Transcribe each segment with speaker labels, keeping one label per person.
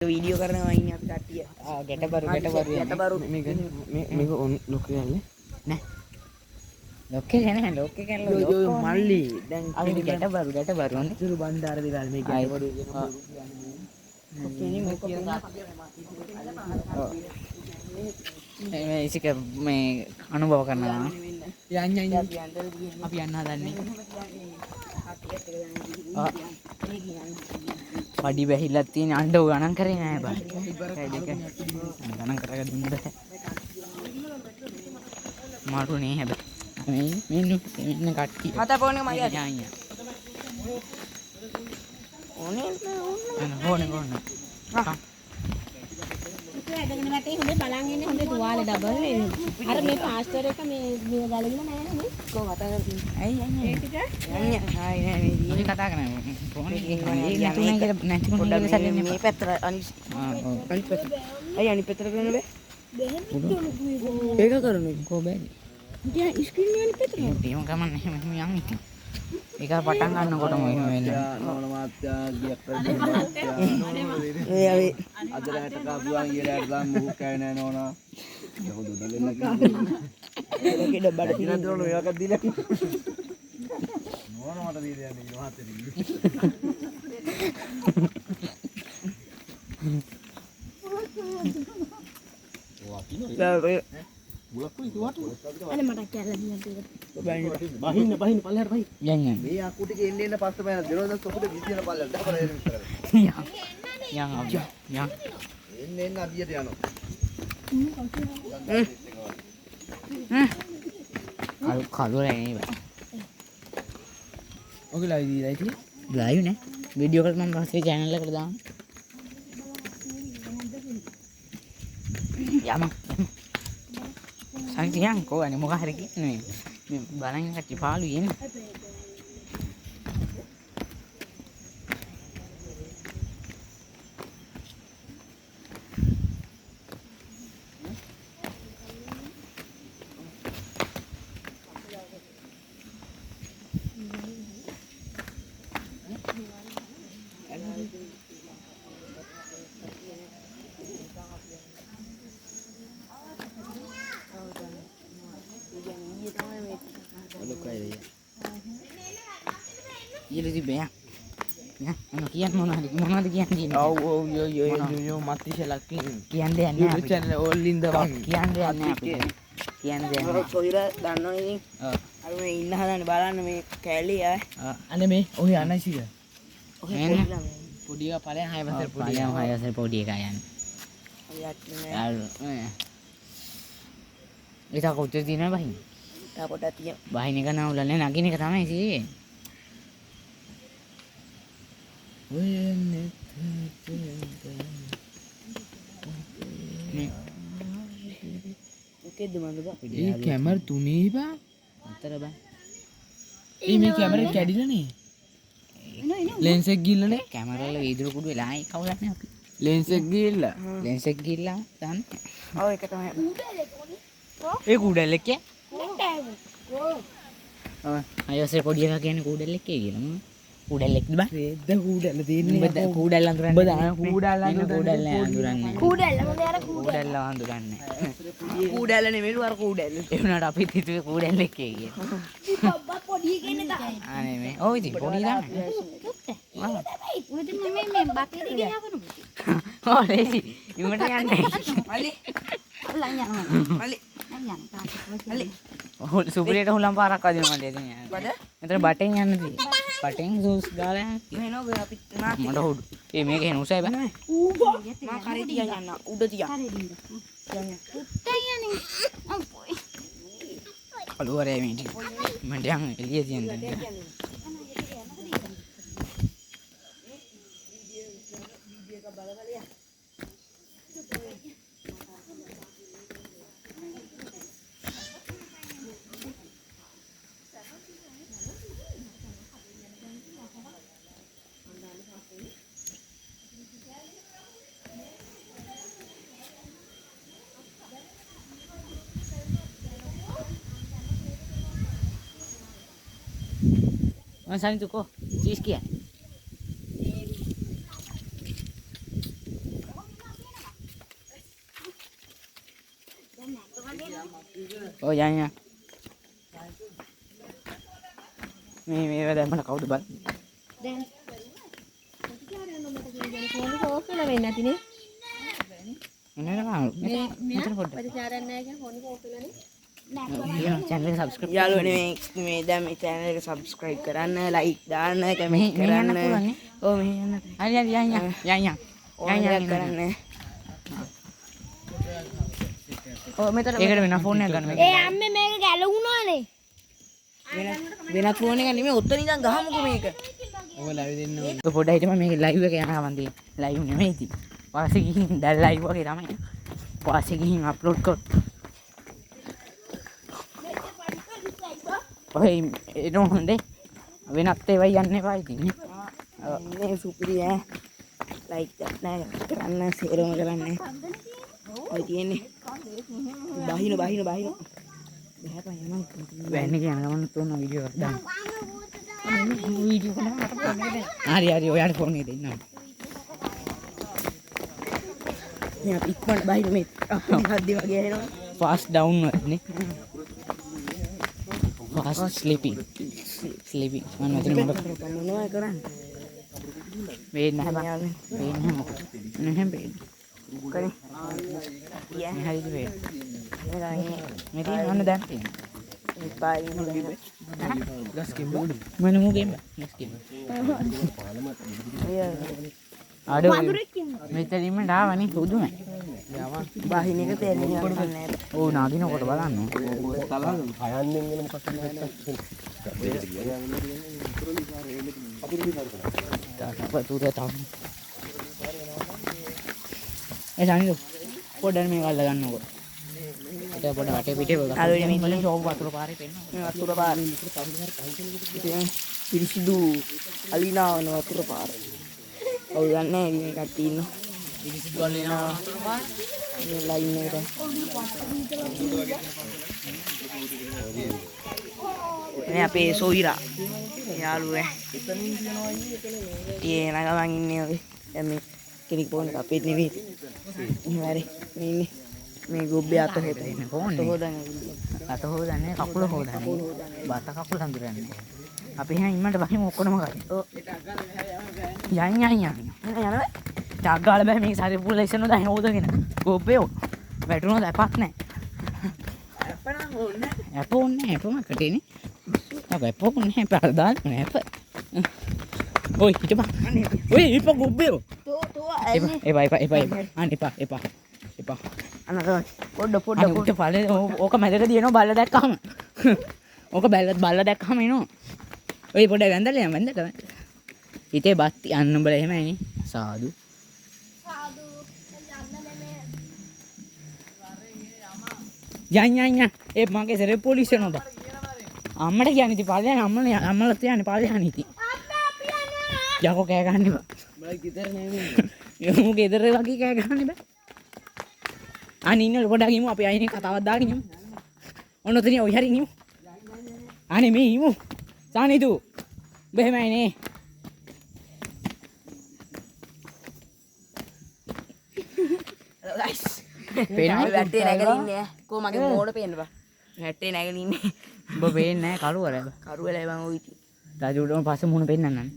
Speaker 1: Video करने वाली आप काटी है
Speaker 2: गेट बारू मेरे ओन लोकल ने लोकल जो मारली अभी गेट बारू ने जरूर बंदार दिगाल में गेट बारू मैं इसी का मैं अनुभव करना अभी अन्ना दानी पड़ी बहिला तीन अंडे गणन करे ना है बात गणन करेगा दिन में मारू नहीं है मैंने काट की
Speaker 1: माता पौने माया
Speaker 2: यहाँ होने हाँ
Speaker 3: ඇදගෙන වැටේ හොඳ බලන් ඉන්නේ හොඳ තුවාලේ ඩබල් වෙන්නේ. අර මේ පාස්ටර් එක මේ ගලගෙන නැහැ නේ.
Speaker 1: को माता करती
Speaker 2: आई
Speaker 3: ඒ ටික
Speaker 1: हाय नहीं
Speaker 2: मुझे कथा करना है फोन ये नहीं को
Speaker 1: පොඩ්ඩක්
Speaker 2: नहीं साले
Speaker 1: මේ පැත්තට අනිත් පැත්ත අය අනිත් පැත්තට කරන්න බෑ ඒක කරන්නේ
Speaker 2: को बे
Speaker 3: ඉතින් ස්ක්‍රීන් එක අනිත් පැත්තට.
Speaker 2: टीम का मन नहीं मैं yang itu ඒක පටන් ගන්නකොට මොකද වෙන්නේ
Speaker 4: නෝන මාත්‍යා ගියක් කරගෙන
Speaker 1: ඒ අපි
Speaker 4: අද රැට කාපුවා ඊළඟ ගාම් මුහු කෑ නෑ නෝනා ඒක දුඩලෙන්න
Speaker 1: ඒක ඩබ්බට
Speaker 4: කිව්වා නෝන මේකක් දීලා නෝන මට දීලා යන්නේ මහත්තයා බුලක් කොයි තුවට
Speaker 3: අනේ මට කියලා දියන් ටික.
Speaker 4: බහින්න පල්ලෙහාට බහි
Speaker 2: yang
Speaker 4: මේ අකු ටික එන්න පස්සේ බයන දෙනවද සොකුට විසින පල්ලෙහාට දාපර එන්න විතර
Speaker 2: yang
Speaker 4: එන්න අදියට යනවා
Speaker 2: kalau ini
Speaker 4: ඔක ලයිව් දීලා ඉතින්
Speaker 2: live නේ video කල් මම පස්සේ channel එකට දාන්න යම සංකියන් කොහොනේ මොකක් හරි කියන්නේ මේ බලන් කටි පාළු යන්නේ Iya sih banyak. Ya, kian mana kian gini.
Speaker 4: ඔව් යෝ මත්තිශලක්
Speaker 2: Kian deh ane.
Speaker 4: YouTube channel ඕලින්ද වන්
Speaker 2: Kian deh ane. Kian deh ane.
Speaker 1: කොහිර දන්නවනේ ඉතින් අර මේ ඉන්න හදන්න බලන්න මේ කැලේ ආ
Speaker 4: අනේ මේ ඔහි අනයිසික
Speaker 1: ඔහේ
Speaker 2: එන්න.
Speaker 1: පොඩි ළමයි
Speaker 4: පොඩිය පලයන් හය පතර
Speaker 2: Paling yang saya sepodi kayan.
Speaker 1: අපි යන්නේ
Speaker 2: Lalu, kita kau cuci nih bahin.
Speaker 1: තා පොඩක් තියන
Speaker 2: Bahin ini kan ulannya nagi nih ketama sih.
Speaker 1: මොකෙද්ද මන්ද බා
Speaker 4: ඒ කැමර තුනේ බා
Speaker 2: Antara bang.
Speaker 4: මේ කැමර කැඩිලානේ ලෙන්ස් එක ගිල්ලනේ
Speaker 2: Kamera lo idul kudu lah, kau lah nih.
Speaker 4: Lens එක ගිල්ලා
Speaker 2: Lens gila kan.
Speaker 1: ඔව් ඒක තමයි
Speaker 2: Kuda lek ya?
Speaker 3: කොහොමද?
Speaker 2: Ayo saya podi kakek kuda lek ya gitu. Kuda lek di bang.
Speaker 4: රේද්ද කූඩල තියෙන්නේ
Speaker 2: Kuda lanturan.
Speaker 4: ඔබ දාන කූඩල්
Speaker 2: Kuda lanturan.
Speaker 3: කූඩල්ල මොකද අර
Speaker 2: Kuda lanturan.
Speaker 1: කූඩැල්ල නෙමෙලු අර කූඩැල්ල
Speaker 2: Itu nada tapi itu kuda lek ya gitu.
Speaker 3: බබ්බා පොඩි කෙනෙක් තමයි.
Speaker 2: Aneh me. Oh itu podi dah.
Speaker 3: ඔය දෙන්න මේ බකේ දිගේ යවනු.
Speaker 2: Oh lesi. Gimana yang nih?
Speaker 1: මල්ලි
Speaker 3: අල්ලන් යනවා.
Speaker 1: මල්ලි
Speaker 3: අල්ලන් තාත්තා.
Speaker 1: මල්ලි
Speaker 2: Oh supirita hulang parah kau di mana dia ni.
Speaker 1: බඩ
Speaker 2: Ntar bateng yang nanti. Bateng sus galanya.
Speaker 1: එහෙනම් අපි නාති
Speaker 2: Mana hudu. Mereka yang usai bang.
Speaker 1: මා කරේ තියන් යන්න උඩ තියන්
Speaker 3: හරි දින්න.
Speaker 1: යන්න
Speaker 3: පුත්තයි යන්නේ. අප්පොයි.
Speaker 2: Keluar ya ini. Mending lihat yang tadi. Mana itu kok? Sis kia. ඔය යන්න. මේ දැම්මම කවුද බල?
Speaker 3: දැන් ෆෝන් එක ඕෆ් වෙලා වෙන්නේ නැතිනේ.
Speaker 2: මෙතන පොඩ්ඩක්.
Speaker 3: ප්‍රතිචාරයක් නැහැ කියන ෆෝන් එක ඕෆ් වෙලානේ.
Speaker 2: channel එක subscribe
Speaker 1: යාළුවනේ මේ දැන් මේ channel එක subscribe කරන්න, like දාන්න, comment කරන්න. ඔව් මෙහෙ යන්න.
Speaker 2: හරි යන්න.
Speaker 1: ඕනෑම කරන්න. ඔව් මෙතන
Speaker 2: ඒකට වෙන ෆෝන් එකක් ගන්න.
Speaker 3: ඒ අම්මේ මේක ගැලුණානේ.
Speaker 1: වෙනත් ෆෝන් එකක් නෙමෙයි ඔතන ඉඳන් ගහමුකෝ මේක.
Speaker 2: ඔය පොඩ්ඩක් හිටම මේක ලයිව් එක යනවා මන් තියෙන්නේ. ලයිව් නෙමෙයි ඉතින්. වාසේ ගිහින් දැන් ලයිව් වගේ තමයි. වාසේ ගිහින් අප්ලෝඩ් කර. ඔය එනෝ හොඳේ. වෙනත් ඒවා යන්න එපා ඉතින්.
Speaker 1: මේ සුපිරි ඈ. like නෑ කරන්න සේරම කරන්න. ඔය තියෙන්නේ. බහින. බහැපන් යනවා.
Speaker 2: වැන්න එක යන ගමන් තෝරන වීඩියෝ එකක් දාන්න. වීඩියෝ කරනවා මට ෆෝන් එක දෙන්න. හරි ඔයාලට ෆෝන් එක දෙන්නම්.
Speaker 1: මේ අපි ඉක්මනට බහින මේ හද්දි වගේ එනවා.
Speaker 2: fast downward නේ. fast sleeping. මම මෙතන මොකද
Speaker 1: මොනවා කරන්නේ?
Speaker 2: වෙන්නේ නැහැ බං. වෙන්නේ මොකද? නැහැ වෙන්නේ.
Speaker 1: කරේ.
Speaker 2: මේ හරිද වෙන්නේ. මේ තියෙන ඔන්න දැන් තියෙනවා.
Speaker 1: මේ පායි නෙමෙයි.
Speaker 2: මම නුගෙම් නෙස්කින්. අඩෝ මෙතනින්ම ඩාවනේ පුදුමයි.
Speaker 1: බහින එක තේරෙන්නේ නැහැ.
Speaker 2: ඕ නාගිනකොට බලන්න. ඒ සානිදු පොඩ්ඩක් මේක අල්ල ගන්නකො. ඒක පොඩ්ඩ වටේ පිටේ බලන්න.
Speaker 1: අලුයි මේ
Speaker 2: වලින් ෂෝප් වතුර පාරේ පෙන්න.
Speaker 1: මේ වතුර පාර. ඉතින් පිරිසිදු අලිනාවන වතුර පාර. ඔව් යන්නේ මේ කට්ටිය ඉන්න.
Speaker 2: පිරිසිදු අල්ලනවා.
Speaker 1: මේ ලයින් එකට. මේ අපේ සොයිරා යාළුවා. ඒ නගමන් ඉන්නේ ඔය. දැන් මේ කෙනෙක් ෆෝන් එක අපේ නෙවෙයි. ඉතින් මේ ඉන්නේ. මේ ගොබ්බේ අත හොදන්නේ.
Speaker 2: අත හොදන්නේ කකුල හොදන්නේ. බත කකුල හඳුරන්නේ. අපි එහෙනම් ඉන්නට බහිමු ඔක්කොම කරේ. ඔව්. යන්න. ඩග්ගාල බෑ මේ සාරේ පුල ඉස්සන දැන් හොදගෙන. ගොබ්බේ වැටුණොත් අපක් නැහැ.
Speaker 1: අපනම් ඕනේ.
Speaker 2: අප ඕනේ අපම කටේනේ. අප ඕනේ පාරදාල් නේ අප. ඔය හිටපන්. ඔය ඉප ගොබ්බේ. එපා.
Speaker 1: අනක පොඩ
Speaker 2: උට පලේ ඕක මැදට දියනවා බල්ල දැක්කම. ඕක බල්ල දැක්කම එනවා. ඔය පොඩ වැඳලා යන්න වැඳට. හිතේ බත් යන්න බල එහෙමයිනේ. සාදු. යන්න. ඒ මගේ සරේ පොලිසිය නෝද. අම්මට කියන්නේ ඉතින් පල්ලෙන් අම්මලත් යන්නේ පල්ලෙන් ඉතින්. යකෝ කෑ ගන්න බා.
Speaker 1: මම ගෙදර නෙමෙයි.
Speaker 2: යමු ගෙදර වගේ කෑ ගන්න බෑ. අනේ ඉන්න පොඩ්ඩක් ඉමු අපි අයිනේ කතාවක් දාගෙන ඉමු. ඔන්න ඔතන ඔය හරි ඉමු. අනේ මේ ඉමු. සානිදු. බෙහෙමයිනේ.
Speaker 1: ගයිස්.
Speaker 2: පේනවා
Speaker 1: වැටේ නැගලා ඉන්නේ. කො මගේ මෝඩ පේන්න බා. වැටේ නැගලා ඉන්නේ.
Speaker 2: ඔබ වෙන්නේ නැහැ කරුවරද?
Speaker 1: කරුවලයි බං ඔය ඉතින්.
Speaker 2: රාජුඩම පස්සේ මුණ පෙන්නන්න.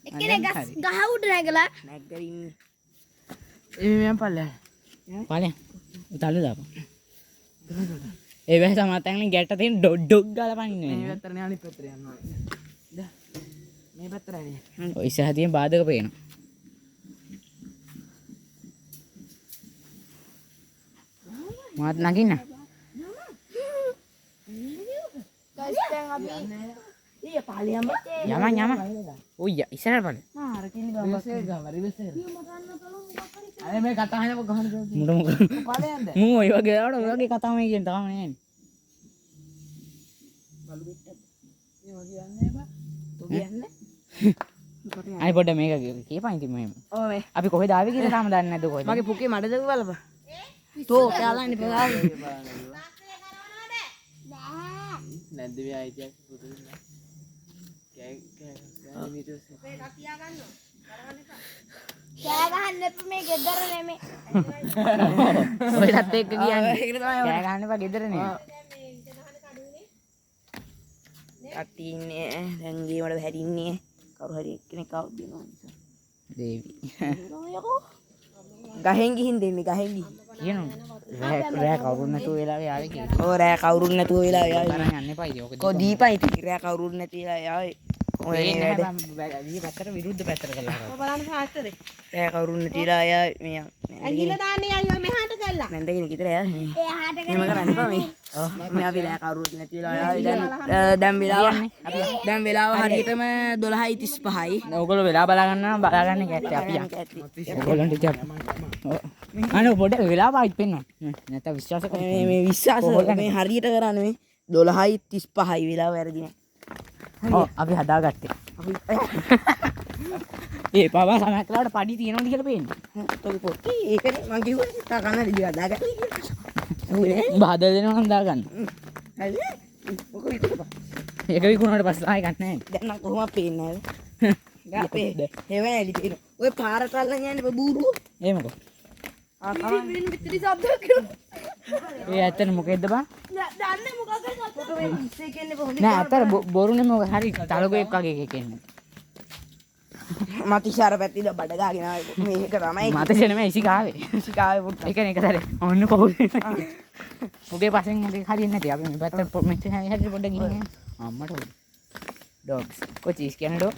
Speaker 3: එක්කෙනෙක් ගහ උඩ නැගලා
Speaker 1: නැගලා ඉන්නේ.
Speaker 2: ඒ මම පල්ලෙන්. උතල්ලු දාපන්. ඒ වෙහ සමතෙන් ගැට තියෙන ඩොග් ගාලා පනින්නේ.
Speaker 1: මේ පැත්තට නේ අනිත් පැත්තට යනවා. දැන් මේ පැත්තට නේ.
Speaker 2: ඔය ඉස්සරහ තියෙන බාධක පේනවා. මාත් නගින්න.
Speaker 3: ගයිස් දැන් අපි
Speaker 1: ඊය පාලියම්
Speaker 2: යම. ඔය ඉස්සරහ බලන්න.
Speaker 1: අර කිලි ගම රිවර්ස් අනේ මේ කතා හදපු ගහන
Speaker 2: මුඩ මොකද?
Speaker 1: පාලියම්ද?
Speaker 2: මූ ඔය වගේ ආවට ඔය වගේ කතාව මේ කියන තාම නෑනේ.
Speaker 1: බලු පිටට. මේ වගේ යන්නේ බා. තෝ කියන්නේ?
Speaker 2: අයි පොඩ්ඩ මේක කියපන් ඉතින් මෙහෙම.
Speaker 1: ඔව් මේ
Speaker 2: අපි කොහෙද ආවේ කියලා තාම දන්නේ නැද්ද කොහෙද?
Speaker 1: මගේ පුකේ මඩ දව බලපන්. තෝ යාලන්නේ පෙරාවේ. නැද්ද මේ අයිතියක් පුදුම.
Speaker 3: කෑ ගහන්න එපා මේ ගෙදර නෙමෙයි.
Speaker 2: ඔයලත් එක්ක කියන්නේ කෑ ගන්න එපා ගෙදරනේ.
Speaker 1: කට්ටිය ඉන්නේ දැන් ගේමට හැරින්නේ කවුරු හරි එක්කෙනෙක් ආවොත් දෙනවා නිසා.
Speaker 2: දේවි.
Speaker 1: ගහෙන් ගිහින් දෙන්නේ ගහෙන් ගිහින්.
Speaker 2: කියනවා රෑ කවුරුත් නැතුව වෙලාවේ ආවේ කියලා.
Speaker 1: ඔය රෑ කවුරුත් නැතුව වෙලා යාවේ.
Speaker 2: තරන් යන්න එපා ඉතින්.
Speaker 1: කො දීපයි ඉතින් රෑ කවුරුත් නැති වෙලා යාවේ. ඔය
Speaker 2: මේ
Speaker 1: වැඩ
Speaker 2: ඊ පැත්තට විරුද්ධ පැත්තට කළා.
Speaker 3: බලන්න පාස්තරේ.
Speaker 1: රෑ කවුරුත් නැති වෙලා යාවේ මේ
Speaker 3: ඇඟිල්ල දාන්නේ අයියෝ මෙහාට කළා.
Speaker 1: නැන්දගෙන විතර යාවේ.
Speaker 3: එහාට
Speaker 1: එහෙම කරන්න එපා මේ. මේ අපි රෑ කවුරුත් නැති වෙලා යාවේ. දැන් වෙලාව හරියටම 12:35යි.
Speaker 2: ඔයගොල්ලෝ වෙලා බලාගන්න කැත්තේ අපි යන්න. ඔයගොල්ලන්ට ඉතින් අනේ පොඩ්ඩක් වෙලා පාවිච්චි පෙන්නන්න. නැත්නම් විශ්වාස කරන්න.
Speaker 1: මේ විශ්වාස මේ හරියට කරන්නේ මේ 12:35යි වෙලාව වැරදි නෑ.
Speaker 2: ඔව් අපි හදාගත්තේ. ඒ පාවා සමහරట్లాට පඩි තියෙනවද කියලා පේන්නේ.
Speaker 1: තොල් පොටි ඒකනේ මං කිව්වේ තා කන්න දිග දාගන්න කියලා.
Speaker 2: උඹ හදලා දෙනවා නම් දාගන්න.
Speaker 1: හරි. ඔක විතරපා.
Speaker 2: ඒක විකුණුවට පස්සේ ආයෙ ගන්න නැහැ.
Speaker 1: දැන් නම් කොහොමද පේන්නේ නැද? අපේ හේවැලි තියෙන. ඔය පාරට අල්ලන් යන්නේ බූරුව.
Speaker 2: එහෙමකෝ.
Speaker 1: ආ කලින් වෙන පිටරි શબ્දයක් කියනවා.
Speaker 2: ඒ ඇත්තට මොකෙද්ද බං?
Speaker 1: දන්නේ මොකක්ද සත්තු මේ ඉස්සේ කියන්නේ කොහොමද?
Speaker 2: නෑ අතර බොරුනේ මොක හරි තලගොයෙක් වගේ එකක් එන්නේ.
Speaker 1: මතිශාර පැත්තිද බඩ ගාගෙන ආවේ මේක තමයි.
Speaker 2: මතක නෙමෙයි ඉසිකාවේ.
Speaker 1: ඉසිකාවේ පුට්ට.
Speaker 2: ඒකනේ එක සැරේ. ඔන්න කොහොමද? උගේ පස්සෙන් මොකද හරියන්නේ නැති. අපි මේ පැත්තට මෙච්චර හැරි පොඩ්ඩක් ගිහින් යන්න. අම්මට ඕන. ඩොග්ස්. කොචීස් කියන්නේ ඩොග්.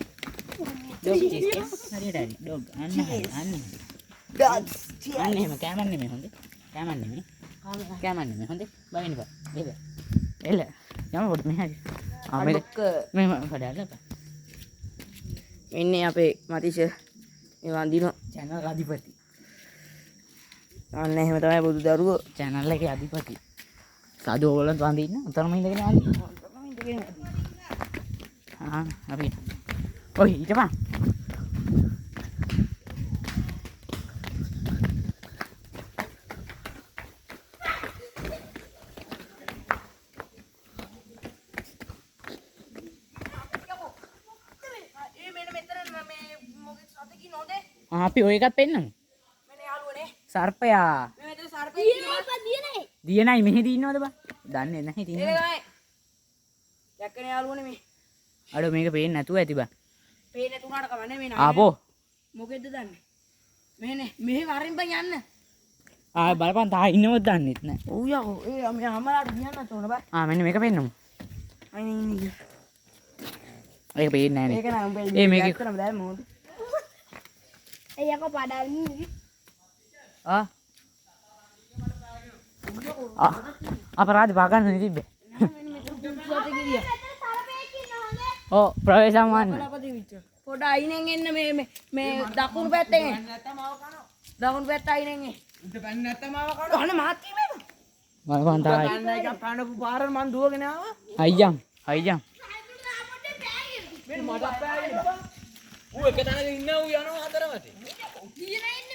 Speaker 2: ඩොග් චීස් කියන්නේ හරියට හරි. ඩොග්. අන්න.
Speaker 1: ඩොග්ස්.
Speaker 2: අන්න එහෙම කැමන් නෙමෙයි හොඳේ. කැමන් නෙමෙයි. කැමන් නෙමෙයි හොඳේ. බයින්න බා. එල. යම පොඩ්ඩ මෙහා.
Speaker 1: අඩොක්ක
Speaker 2: මේ කඩාලා බා.
Speaker 1: මෙන්නේ අපේ මතිෂ මේ වඳින
Speaker 2: channel අධිපති.
Speaker 1: අන්න එහෙම තමයි බුදු දරුවෝ.
Speaker 2: channel එකේ අධිපති. සාදු ඕගොල්ලන්ත් වඳින්න. උතරම ඉඳගෙන වඳින්න. අපි. ඔය ඊටපන්. අපි ඔය එකත් පෙන්නමු. සර්පයා. දියනයි මෙහෙදී ඉන්නවද බං? දන්නේ නැහැ ඉතින්.
Speaker 1: දැක්කනේ යාළුවනේ මේ.
Speaker 2: අඩෝ මේක පේන්නේ නැතුව ඇති බං.
Speaker 1: පේන්නේ නැතුණාට කවන්නේ මේ නෑ.
Speaker 2: ආපෝ.
Speaker 1: මොකෙද්ද දන්නේ? මෙහෙනේ මෙහෙ වරින් බං යන්න.
Speaker 2: ආ බලපන් තා ඉන්නවද දන්නෙත් නැහැ.
Speaker 1: ඔව් යකෝ. ඒ මේ හැමලාට කියන්නත් ඕන බං.
Speaker 2: මෙන්න මේක පෙන්නමු.
Speaker 1: අයිනේ.
Speaker 2: ඒක පේන්නේ නැහැ
Speaker 1: ඒක නම් උඹේ
Speaker 2: ඒ මේක
Speaker 1: කරම දැන් මොකද?
Speaker 3: එයක පඩන්නේ.
Speaker 2: අපරාධ පාගන්න තිබ්බේ. ඔව් ප්‍රවේශ සම්මාන.
Speaker 1: පොඩ අයිනෙන් එන්න මේ දකුණු පැත්තෙන් එන්න. දකුණු පැත්ත අයිනෙන් එන්න. උඩ පැන්න නැත්තම ආව කනවා. අනේ මාත් මේක.
Speaker 2: බලපන් තායි.
Speaker 1: එකක් පානපු පාර මන් දුවගෙන ආවා.
Speaker 2: අයියම් අයියම්.
Speaker 1: ඌ එක තැනක ඉන්න ඌ යනවා හතරමතේ.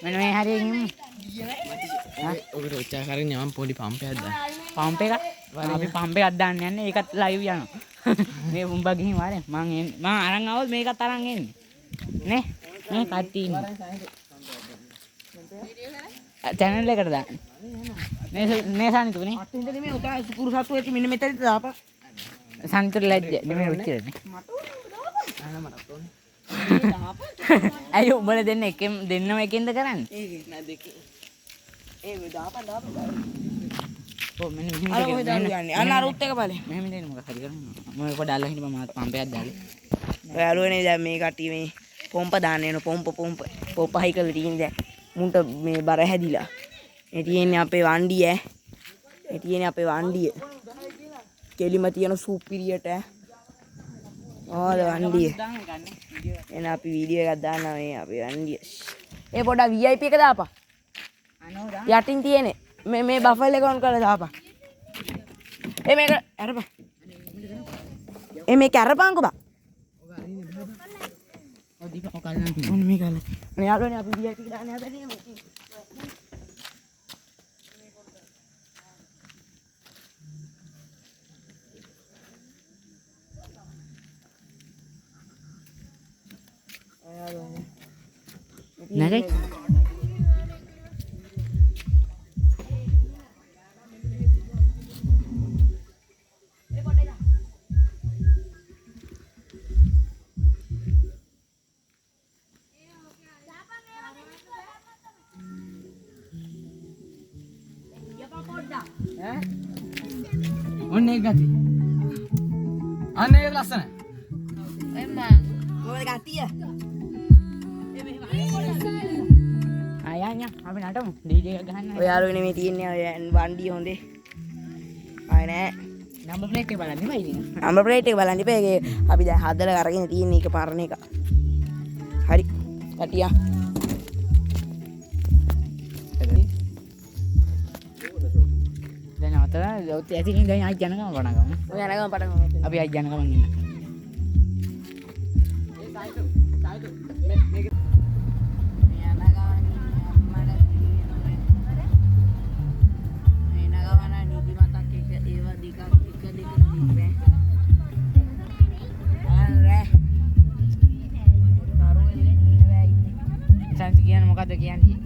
Speaker 2: මෙන්න මේ හරියෙන් ඉමු.
Speaker 5: ඔකට ඔච්චා කරගෙන යමන් පොඩි පම්පයක් දාන්න.
Speaker 2: පම්ප් එක අපි පම්ප් එකක් දාන්න යන්නේ ඒකත් ලයිව් යනවා. මේ උඹ ගිහින් වරෙන් මං අරන් ආවොත් මේකත් අරන් එන්නේ. නේ? මේ කට්ටිය ඉන්නේ. channel එකට දාන්න. මේ සානිතුනේ.
Speaker 1: අතින්ද මේ උතා සුකුරු සතු ඇති මෙන්න මෙතනට දාපන්.
Speaker 2: සානිතුර ලැජ්ජ නෙමෙයි උච්චරනේ. ඇයි උඹලා දෙන්න එකෙන් දෙන්නම එකෙන්ද කරන්නේ?
Speaker 1: ඒකේ නෑ දෙකේ. ඒ දාපන්.
Speaker 2: ඔව් මෙන්න
Speaker 1: අර කොහෙද යන්නේ? අන්න අර උත් එක බලන්න.
Speaker 2: මෙහෙම දෙන්න මොකක් හරි කරන්නේ. මම පොඩ අල්ලගෙන ඉන්න මාත් පම්පයක් දාලා.
Speaker 1: ඔයාලුවනේ දැන් මේ කට්ටිය මේ පොම්ප දාන්න වෙන පොම්ප හයි කරලා තියෙන්නේ දැන් මුන්ට මේ බර හැදිලා. මේ තියෙන්නේ අපේ වණ්ඩිය ඈ. මේ තියෙන්නේ අපේ වණ්ඩිය. කෙලිම තියෙන සූපිරියට ඈ. ඕද වණ්ඩිය. එන අපි වීඩියෝ එකක් දානවා මේ අපේ වණ්ඩිය. ඒ පොඩ VIP එක දාපන්. යටින් තියෙන්නේ මේ බෆල් එක ඔන් කරලා දාපන්. මේක අරපන්. මේක අරපන්කෝ බා.
Speaker 2: ඔව් දීපන් ඔය කල්ලාන් තියෙනවා.
Speaker 1: ඔන්න මේක අල්ල. අනේ යාළුවනේ අපි VIP එක දාන්න හදන්නේ මේ.
Speaker 2: නැගයි. ඔන්න ඒක ගත්තේ. අන්න ඒක ලස්සනයි.
Speaker 1: කොහොමද ගත්තිය?
Speaker 2: ආයන්යා අපි නටමු. ඩීජේ එක ගහන්න.
Speaker 1: ඔය යාළුවනේ මේ තියෙන්නේ ඔය වණ්ඩිය හොඳේ. ආය නෑ.
Speaker 2: නම්බර් ප්ලේට් එක බලන්න ඉතින්.
Speaker 1: නම්බර් ප්ලේට් එක බලන්න ඉපේ. ඒකේ අපි දැන් හදලා අරගෙන තියෙන එක පරණ එක. හරි. කටියා.
Speaker 2: දැන් අතන ඇතින් දැන් ආයි යනකම පටන් ගමු.
Speaker 1: ඔය යනකම් පටන් ගමු.
Speaker 2: අපි ආයි යනකම ඉන්න. සන්ති කියන්නේ මොකද්ද කියන්නේ?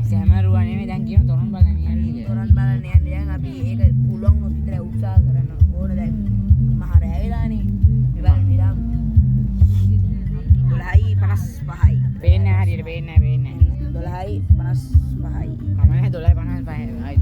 Speaker 2: සැමරුවා නෙමෙයි දැන් කියන තොරන් බලන්න යන්නේ.
Speaker 1: තොරන් බලන්න යන්නේ දැන් අපි ඒක පුළුවන් වුණොත් විතර උත්සාහ කරනවා. ඕන දැන් මහ රෑ වෙලානේ. මේ බලන්න නිරාම 12:55යි.
Speaker 2: පේන්නේ නැහැ හරියට පේන්නේ නැහැ.
Speaker 1: 12:55යි.
Speaker 2: කමන්නේ 12:55යි.